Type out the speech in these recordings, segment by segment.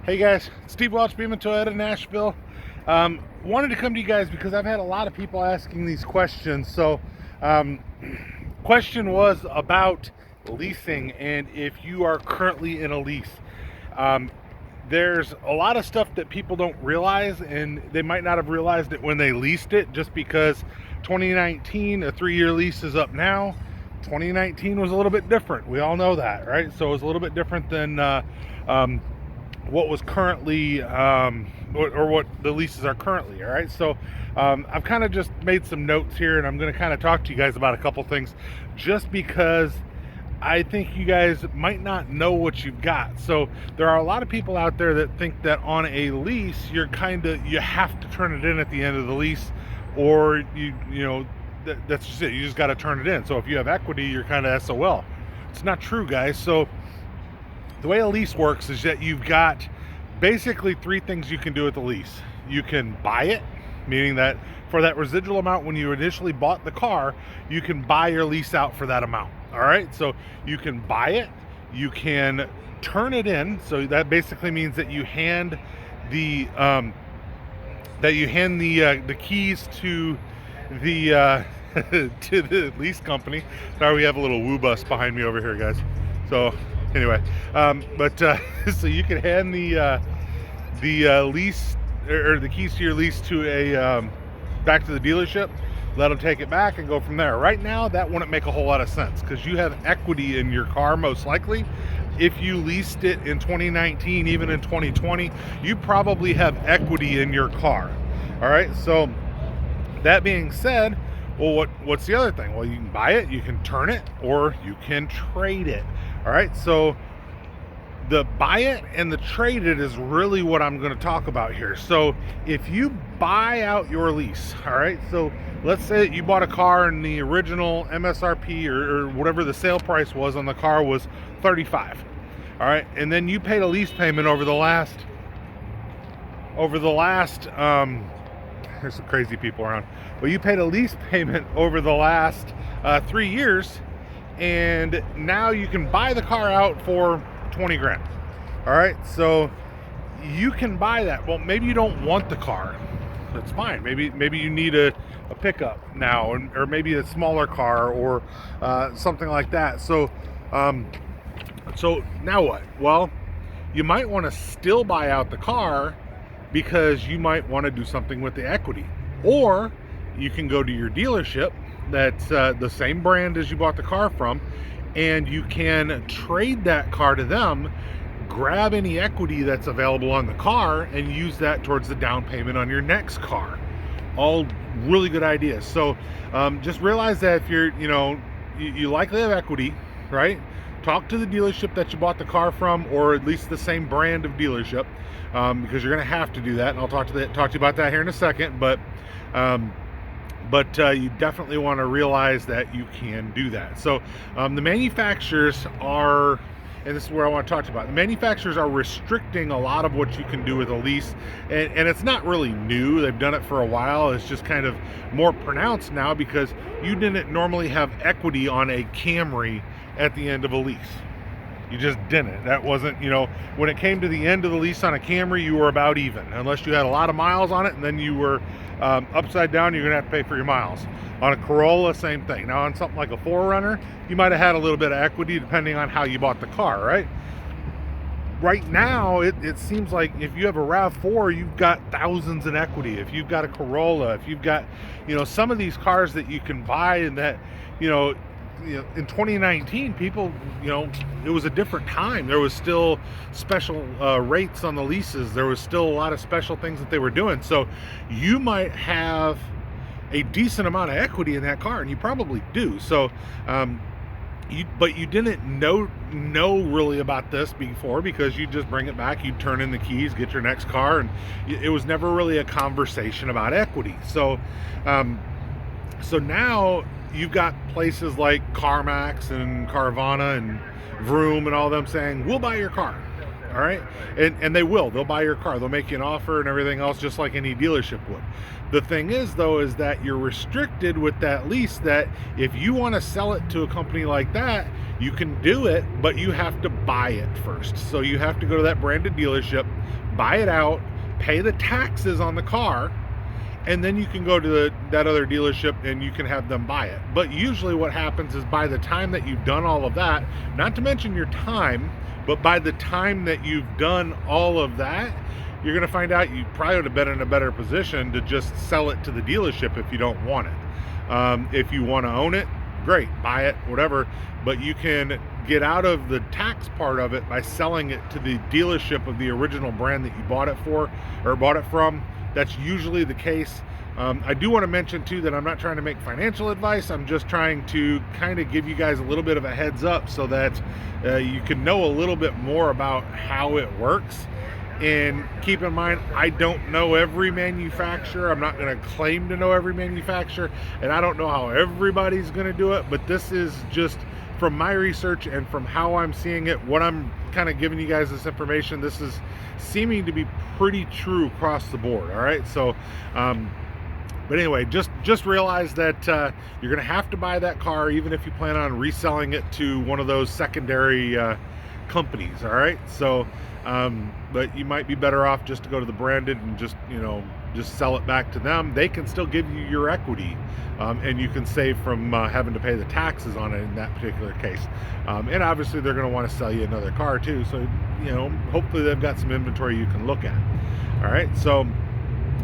Hey guys, Steve Welch, Beeman Toyota, Nashville. Wanted to come to you guys because I've had a lot of people asking these questions. So, question was about leasing and if you are currently in a lease. Um, there's a lot of stuff that people don't realize, and they might not have realized it when they leased it, just because 2019, a 3-year lease is up now. 2019 was a little bit different. We all know that, right? So it was a little bit different than what was currently or what the leases are currently. All right, so I've kind of just made some notes here, and I'm going to kind of talk to you guys about a couple things, just because I think you guys might not know what you've got. So there are a lot of people out there that think that on a lease you have to turn it in at the end of the lease, or that's just it. You just got to turn it in. So if you have equity, you're kind of SOL. It's not true, guys. So the way a lease works is that you've got basically 3 things you can do with the lease. You can buy it, meaning that for that residual amount when you initially bought the car, you can buy your lease out for that amount. All right, so you can buy it, you can turn it in. So that basically means that you hand the keys to the to the lease company. Sorry, we have a little woo bus behind me over here, guys. So anyway, so you can hand the lease or the keys to your lease to a back to the dealership, let them take it back and go from there. Right now, that wouldn't make a whole lot of sense because you have equity in your car, most likely. If you leased it in 2019, even in 2020, you probably have equity in your car. All right, so that being said, well, what's the other thing? Well, you can buy it, you can turn it, or you can trade it. All right, so the buy it and the trade it is really what I'm going to talk about here. So if you buy out your lease, all right, so let's say that you bought a car and the original MSRP or whatever the sale price was on the car was $35. All right, and then you paid a lease payment over the last there's some crazy people around, but you paid a lease payment over the last 3 years, and now you can buy the car out for 20 grand. All right, so you can buy that. Well, maybe you don't want the car. That's fine. Maybe you need a pickup now, or maybe a smaller car, or something like that. So so now what? Well, you might want to still buy out the car because you might want to do something with the equity, or you can go to your dealership that's the same brand as you bought the car from, and you can trade that car to them, grab any equity that's available on the car, and use that towards the down payment on your next car. All really good ideas. So just realize that if you're, you likely have equity, right? Talk to the dealership that you bought the car from, or at least the same brand of dealership, because you're going to have to do that, and I'll talk to you about that here in a second. But you definitely want to realize that you can do that. So the manufacturers are, and this is where I want to talk to you about, the manufacturers are restricting a lot of what you can do with a lease, and it's not really new. They've done it for a while. It's just kind of more pronounced now because you didn't normally have equity on a Camry at the end of a lease. You just didn't. That wasn't, when it came to the end of the lease on a Camry, you were about even, unless you had a lot of miles on it, and then you were upside down, you're going to have to pay for your miles. On a Corolla, same thing. Now, on something like a 4Runner, you might have had a little bit of equity depending on how you bought the car, right? Right now, it seems like if you have a RAV4, you've got thousands in equity. If you've got a Corolla, if you've got, some of these cars that you can buy, and that, in 2019, people, it was a different time. There was still special rates on the leases. There was still a lot of special things that they were doing. So you might have a decent amount of equity in that car, and you probably do. So, but you didn't know really about this before, because you just bring it back, you turn in the keys, get your next car, and it was never really a conversation about equity. So, so now you've got places like CarMax and Carvana and Vroom and all them saying, we'll buy your car. All right, and they'll buy your car. They'll make you an offer and everything else, just like any dealership would. The thing is, though, is that you're restricted with that lease, that if you want to sell it to a company like that, you can do it, but you have to buy it first. So you have to go to that branded dealership, buy it out, pay the taxes on the car, and then you can go to that other dealership and you can have them buy it. But usually what happens is by the time that you've done all of that, not to mention your time, but by the time that you've done all of that, you're going to find out you probably would have been in a better position to just sell it to the dealership if you don't want it. If you want to own it, great, buy it, whatever, but you can get out of the tax part of it by selling it to the dealership of the original brand that you bought it for or bought it from. That's usually the case. I do want to mention too that I'm not trying to make financial advice. I'm just trying to kind of give you guys a little bit of a heads up so that you can know a little bit more about how it works. And keep in mind, I don't know every manufacturer. I'm not going to claim to know every manufacturer, and I don't know how everybody's going to do it, but this is just from my research and from how I'm seeing it, what I'm kind of giving you guys this information. This is seeming to be pretty true across the board. All right. So, but anyway, just realize that you're going to have to buy that car, even if you plan on reselling it to one of those secondary companies. All right. So, but you might be better off just to go to the branded and just sell it back to them. They can still give you your equity, and you can save from having to pay the taxes on it in that particular case. And obviously they're going to want to sell you another car too. So, hopefully they've got some inventory you can look at. All right. So,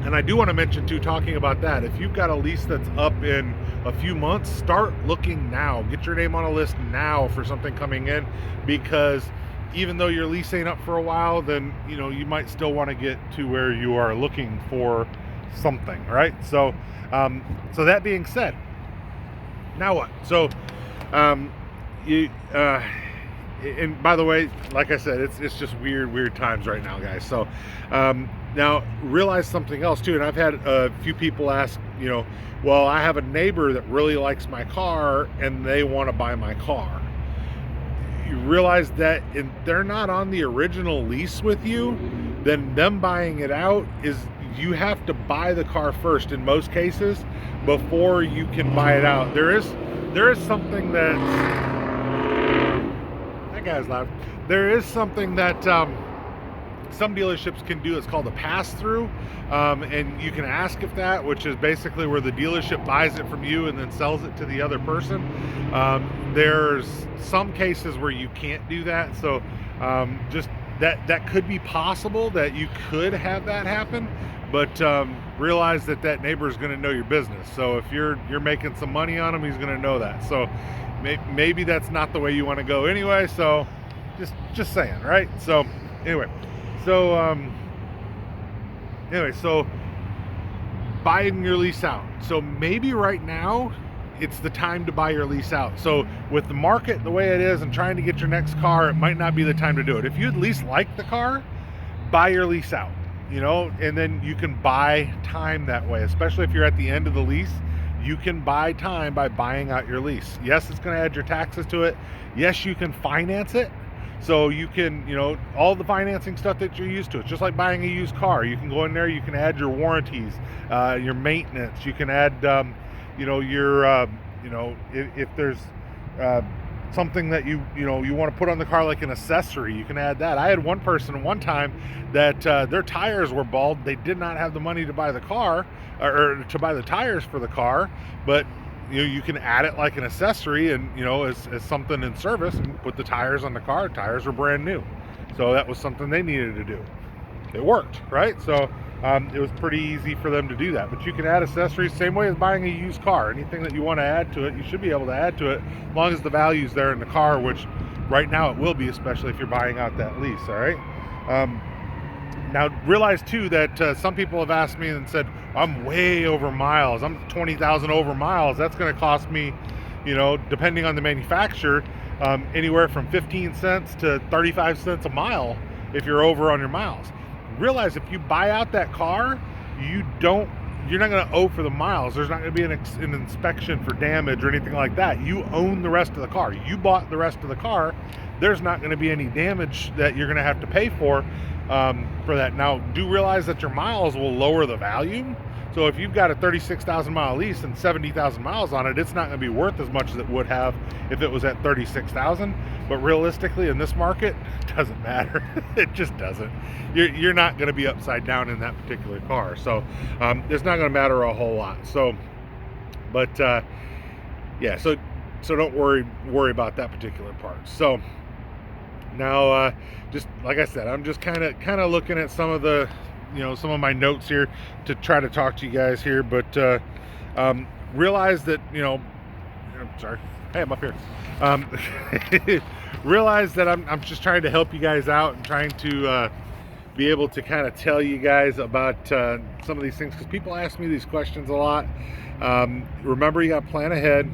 and I do want to mention too, talking about that, if you've got a lease that's up in a few months, start looking now. Get your name on a list now for something coming in, because even though your lease ain't up for a while, then you might still want to get to where you are looking for something, right? So so that being said, now what? So and by the way, like I said, it's just weird times right now, guys. So now realize something else too, and I've had a few people ask, well, I have a neighbor that really likes my car and they want to buy my car. You realize that if they're not on the original lease with you, then them buying it out is, you have to buy the car first in most cases before you can buy it out. There is something that guy's loud. There is something that some dealerships can do. It's called a pass-through, and you can ask if that, which is basically where the dealership buys it from you and then sells it to the other person. There's some cases where you can't do that, so just that could be possible that you could have that happen, but realize that neighbor is going to know your business. So if you're making some money on him, he's going to know that. So maybe that's not the way you want to go anyway. So just saying, right? So anyway, so buying your lease out. So maybe right now it's the time to buy your lease out. So with the market the way it is and trying to get your next car, it might not be the time to do it. If you at least like the car, buy your lease out, and then you can buy time that way, especially if you're at the end of the lease. You can buy time by buying out your lease. Yes, it's going to add your taxes to it. Yes, you can finance it. So you can, all the financing stuff that you're used to. It's just like buying a used car. You can go in there, you can add your warranties, your maintenance. You can add, your, if there's something that you want to put on the car like an accessory, you can add that. I had one person one time that their tires were bald. They did not have the money to buy the car or to buy the tires for the car, but you can add it like an accessory and as something in service and put the tires on the car. Tires were brand new, so that was something they needed to do. It worked, right? So it was pretty easy for them to do that. But you can add accessories same way as buying a used car. Anything that you want to add to it, you should be able to add to it, as long as the value's there in the car, which right now it will be, especially if you're buying out that lease. All right. Now realize too that some people have asked me and said, I'm way over miles. I'm 20,000 over miles. That's going to cost me, depending on the manufacturer, anywhere from 15 cents to 35 cents a mile if you're over on your miles. Realize if you buy out that car, you're not going to owe for the miles. There's not going to be an inspection for damage or anything like that. You own the rest of the car. You bought the rest of the car. There's not going to be any damage that you're going to have to pay for that. Now, do realize that your miles will lower the value. So if you've got a 36,000 mile lease and 70,000 miles on it, it's not going to be worth as much as it would have if it was at 36,000. But realistically, in this market, it doesn't matter. It just doesn't. You're not going to be upside down in that particular car. So it's not going to matter a whole lot. So, but yeah, so don't worry about that particular part. So now, just like I said, I'm just kind of looking at some of the, some of my notes here to try to talk to you guys here, but realize that, I'm sorry, hey, I'm up here. Realize that I'm just trying to help you guys out and trying to be able to kind of tell you guys about some of these things, because people ask me these questions a lot. Remember, you got to plan ahead.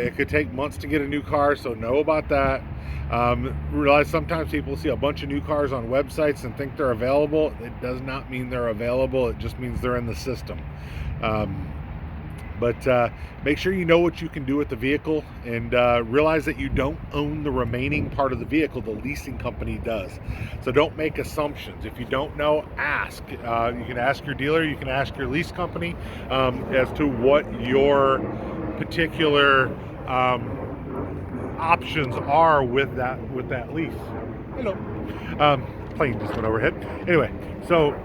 It could take months to get a new car, so know about that. Realize sometimes people see a bunch of new cars on websites and think they're available. It does not mean they're available. It just means they're in the system. But make sure you know what you can do with the vehicle, and realize that you don't own the remaining part of the vehicle. The leasing company does. So don't make assumptions. If you don't know, ask. You can ask your dealer, you can ask your lease company as to what your particular options are with that lease. Hello. Plane just went overhead. Anyway, so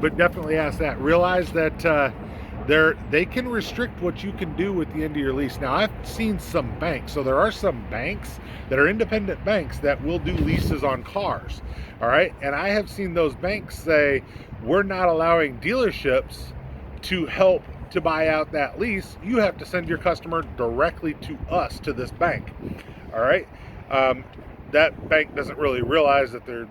but definitely ask that. Realize that they can restrict what you can do with the end of your lease. Now, I've seen some banks, so there are some banks that are independent banks that will do leases on cars. All right, and I have seen those banks say, we're not allowing dealerships to help to buy out that lease. You have to send your customer directly to us, to this bank. All right, that bank doesn't really realize that they're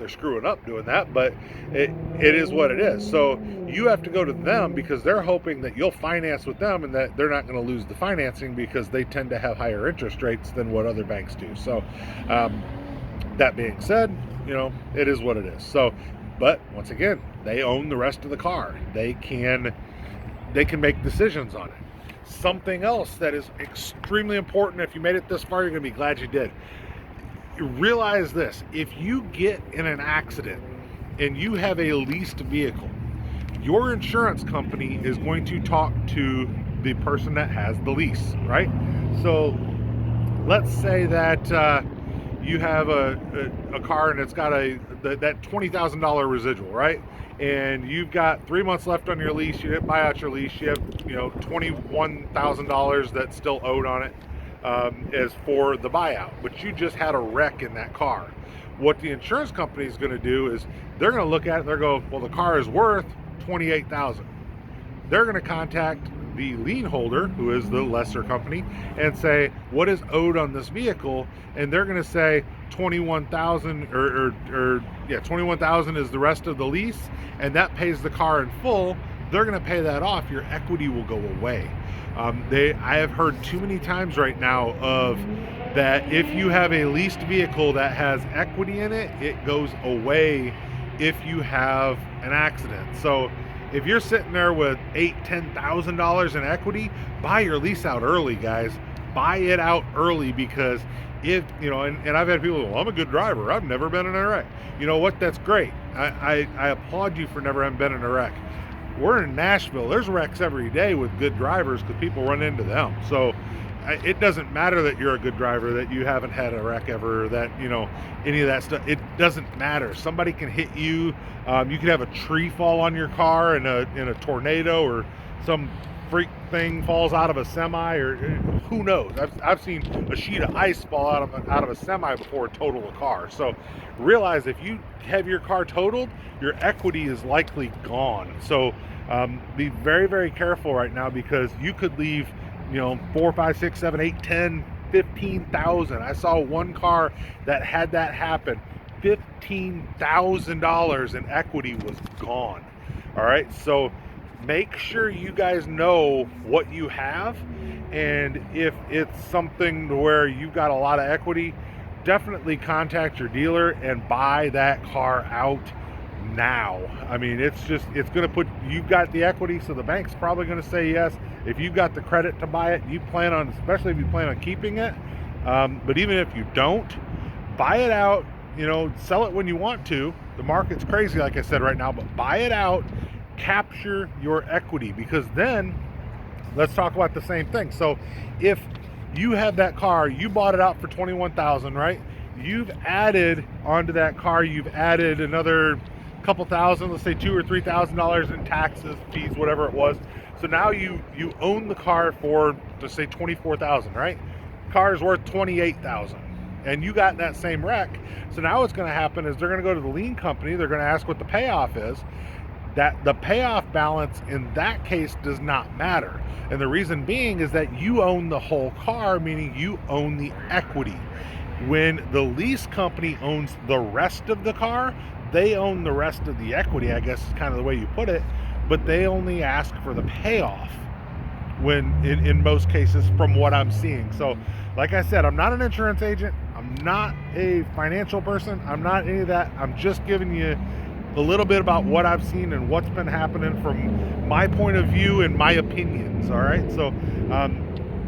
screwing up doing that, but it is what it is. So you have to go to them because they're hoping that you'll finance with them and that they're not going to lose the financing, because they tend to have higher interest rates than what other banks do. So that being said, it is what it is. So, but once again, they own the rest of the car. They can make decisions on it. Something else that is extremely important, if you made it this far, you're going to be glad you did. Realize this: if you get in an accident and you have a leased vehicle, your insurance company is going to talk to the person that has the lease, right? So let's say that you have a car and it's got that $20,000 residual, right? And you've got 3 months left on your lease. You didn't buy out your lease. You have $21,000 that's still owed on it as for the buyout, but you just had a wreck in that car. What the insurance company is going to do is they're going to look at it. They're going, well, the car is worth $28,000. They're going to contact the lien holder, who is the lesser company, and say, what is owed on this vehicle? And they're going to say $21,000 or 21,000 is the rest of the lease, and that pays the car in full. They're going to pay that off. Your equity will go away. I have heard too many times right now of that if you have a leased vehicle that has equity in it, it goes away if you have an accident. So if you're sitting there with $8,000-$10,000 in equity, buy your lease out early, guys. Buy it out early, because if and I've had people go, well, I'm a good driver, I've never been in a wreck. You know what? That's great. I applaud you for never having been in a wreck. We're in Nashville. There's wrecks every day with good drivers because people run into them. So it doesn't matter that you're a good driver, that you haven't had a wreck ever, that any of that stuff. It doesn't matter. Somebody can hit you. You could have a tree fall on your car in a tornado, or some freak thing falls out of a semi, or who knows. I've seen a sheet of ice fall out of a semi before it total a car. So realize if you have your car totaled, your equity is likely gone. So be very, very careful right now, because you could leave 4, 5, 6, 7, 8, 10, 15,000. I saw one car that had that happen. $15,000 in equity was gone. All right, so make sure you guys know what you have, and if it's something to where you've got a lot of equity, definitely contact your dealer and buy that car out now. I mean, it's going to put, you've got the equity, so the bank's probably going to say yes. If you've got the credit to buy it, especially if you plan on keeping it, but even if you don't, buy it out, sell it when you want to. The market's crazy, like I said, right now, but buy it out, capture your equity, because then let's talk about the same thing. So if you have that car, you bought it out for 21,000, right? You've added onto that car, you've added another couple thousand, let's say $2,000 or $3,000 in taxes, fees, whatever it was. So now you own the car for, let's say, 24,000, right? Car is worth 28,000, and you got in that same wreck. So now what's going to happen is they're going to go to the lien company. They're going to ask what the payoff is. That the payoff balance in that case does not matter, and the reason being is that you own the whole car, meaning you own the equity. When the lease company owns the rest of the car, they own the rest of the equity, I guess is kind of the way you put it, but they only ask for the payoff when in most cases, from what I'm seeing. So like I said, I'm not an insurance agent, I'm not a financial person, I'm not any of that. I'm just giving you a little bit about what I've seen and what's been happening from my point of view and my opinions. All right, so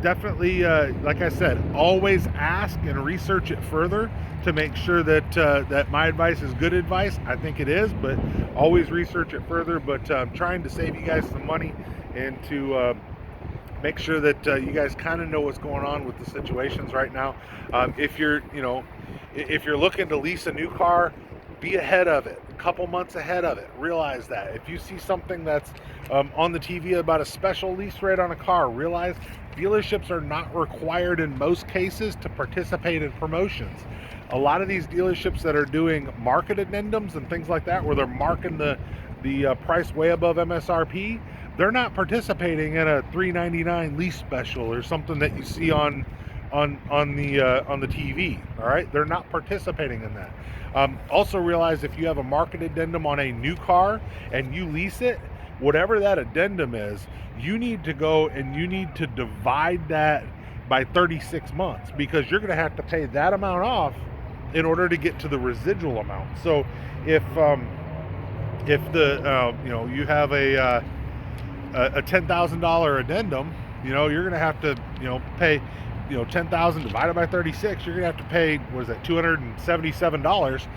definitely, like I said, always ask and research it further to make sure that that my advice is good advice. I think it is, but always research it further. But I'm trying to save you guys some money and to make sure that you guys kind of know what's going on with the situations right now. If you're, if you're looking to lease a new car, be ahead of it, a couple months ahead of it. Realize that. If you see something that's on the TV about a special lease rate on a car, realize dealerships are not required in most cases to participate in promotions. A lot of these dealerships that are doing market addendums and things like that, where they're marking the price way above MSRP, they're not participating in a $399 lease special or something that you see on the TV. All right, they're not participating in that. Also realize if you have a market addendum on a new car and you lease it, whatever that addendum is, you need to go and you need to divide that by 36 months, because you're going to have to pay that amount off in order to get to the residual amount. So if the you have a $10,000 addendum, you're going to have to pay 10,000 divided by 36. You're going to have to pay, what is that, $277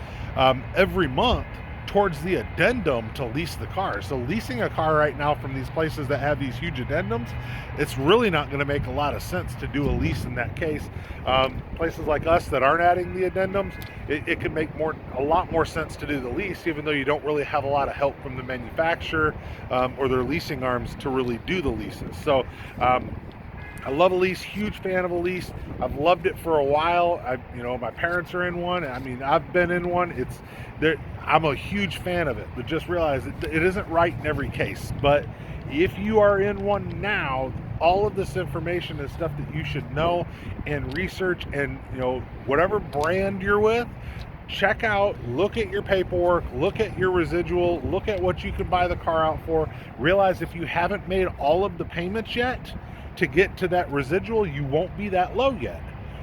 every month towards the addendum to lease the car. So leasing a car right now from these places that have these huge addendums, it's really not going to make a lot of sense to do a lease in that case. Places like us that aren't adding the addendums, it can make a lot more sense to do the lease, even though you don't really have a lot of help from the manufacturer or their leasing arms to really do the leases. So I love a lease, huge fan of a lease. I've loved it for a while. My parents are in one. I mean, I've been in one. I'm a huge fan of it, but just realize it isn't right in every case. But if you are in one now, all of this information is stuff that you should know and research, and whatever brand you're with, check out, look at your paperwork, look at your residual, look at what you can buy the car out for. Realize if you haven't made all of the payments yet to get to that residual, you won't be that low yet.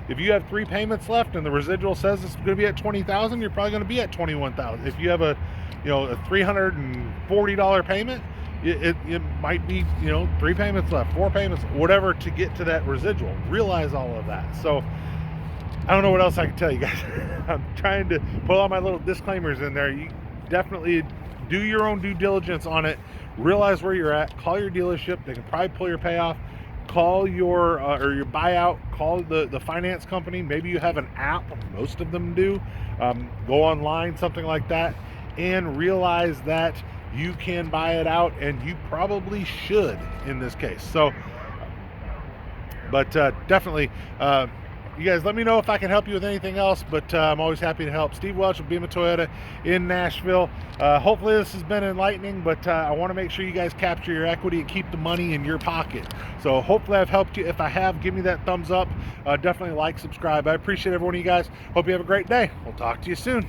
If you have 3 payments left and the residual says it's going to be at 20,000, you're probably going to be at 21,000. If you have a $340 payment, it might be 3 payments left, 4 payments, whatever, to get to that residual. Realize all of that. So I don't know what else I can tell you guys. I'm trying to put all my little disclaimers in there. You definitely do your own due diligence on it. Realize where you're at. Call your dealership. They can probably pull your payoff. Call your buyout. Call the finance company. Maybe you have an app. Most of them do. Go online, something like that, and realize that you can buy it out, and you probably should in this case. So, but definitely, you guys let me know if I can help you with anything else, but I'm always happy to help. Steve Welch with Beamer Toyota in Nashville. Hopefully this has been enlightening, but I want to make sure you guys capture your equity and keep the money in your pocket. So hopefully I've helped you. If I have, give me that thumbs up. Definitely like, subscribe. I appreciate every one of you guys. Hope you have a great day. We'll talk to you soon.